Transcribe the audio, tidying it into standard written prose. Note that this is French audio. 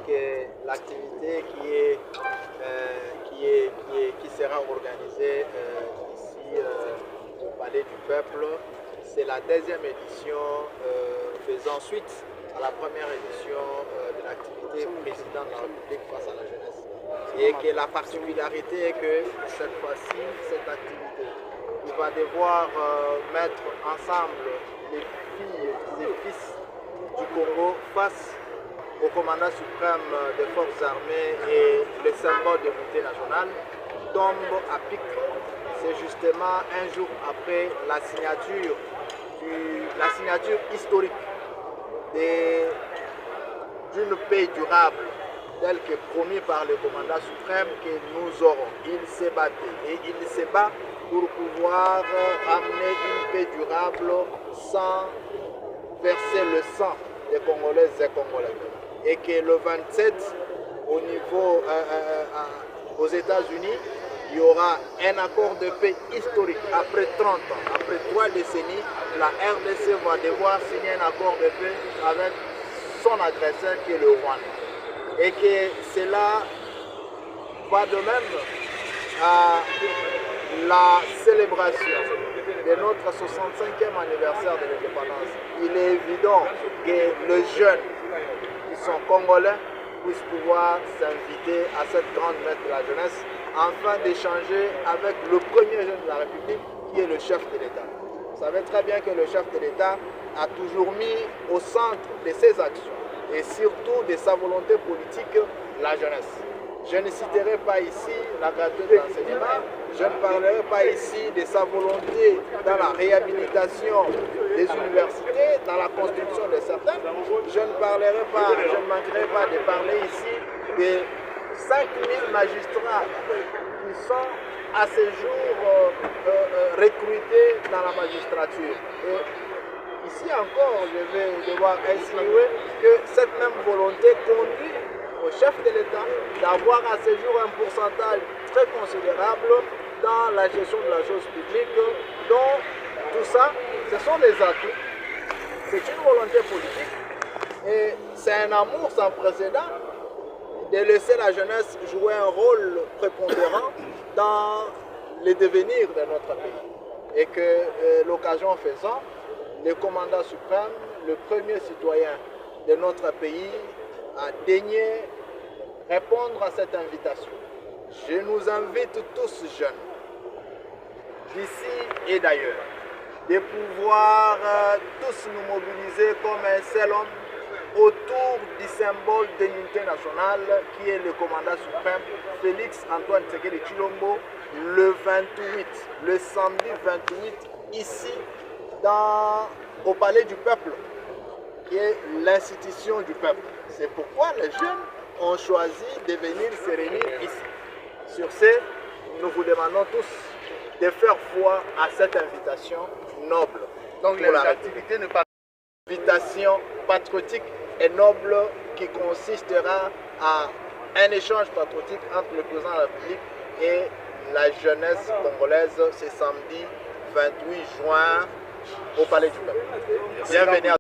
que l'activité qui sera organisée ici au Palais du Peuple, c'est la deuxième édition faisant suite à la première édition de l'activité président de la République face à la jeunesse. Et que la particularité est que cette fois-ci, cette activité, il va devoir mettre ensemble les filles et fils du Congo face au commandant suprême des forces armées et le symbole de l'unité nationale tombe à pic. C'est justement un jour après la signature historique d'une paix durable telle que promis par le commandant suprême que nous aurons. Il s'est battu et il se bat pour pouvoir ramener une paix durable sans verser le sang des Congolaises et Congolais. Et que le 27, au niveau aux États-Unis, il y aura un accord de paix historique. Après 30 ans, après 3 décennies, la RDC va devoir signer un accord de paix avec son agresseur qui est le Rwanda. Et que cela va de même à la célébration de notre 65e anniversaire de l'indépendance. Il est évident que les jeunes qui sont congolais puissent pouvoir s'inviter à cette grande messe de la jeunesse afin d'échanger avec le premier jeune de la République qui est le chef de l'État. Vous savez très bien que le chef de l'État a toujours mis au centre de ses actions et surtout de sa volonté politique la jeunesse. Je ne citerai pas ici la gratuité d'enseignement, je ne parlerai pas ici de sa volonté dans la réhabilitation des universités, dans la construction de certaines. Je ne manquerai pas de parler ici des 5000 magistrats qui sont à ce jour recrutés dans la magistrature. Et ici encore, je vais devoir insinuer que cette même volonté conduit au chef de l'État d'avoir à ce jour un pourcentage très considérable dans la gestion de la chose publique. Donc tout ça, ce sont des atouts, c'est une volonté politique et c'est un amour sans précédent de laisser la jeunesse jouer un rôle prépondérant dans le devenir de notre pays. Et que l'occasion faisant, le commandant suprême, le premier citoyen de notre pays, a daigné répondre à cette invitation. Je nous invite tous jeunes, d'ici et d'ailleurs, de pouvoir tous nous mobiliser comme un seul homme autour du symbole de l'unité nationale qui est le commandant suprême Félix Antoine Tshisekedi Tshilombo le 28, le samedi 28, ici au Palais du Peuple, qui est l'institution du peuple. C'est pourquoi les jeunes ont choisi de venir se réunir ici. Sur ce, nous vous demandons tous de faire foi à cette invitation noble. Donc l'activité n'est pas une invitation patriotique et noble qui consistera à un échange patriotique entre le président de la République et la jeunesse congolaise ce samedi 28 juin au Palais du Peuple. Bienvenue à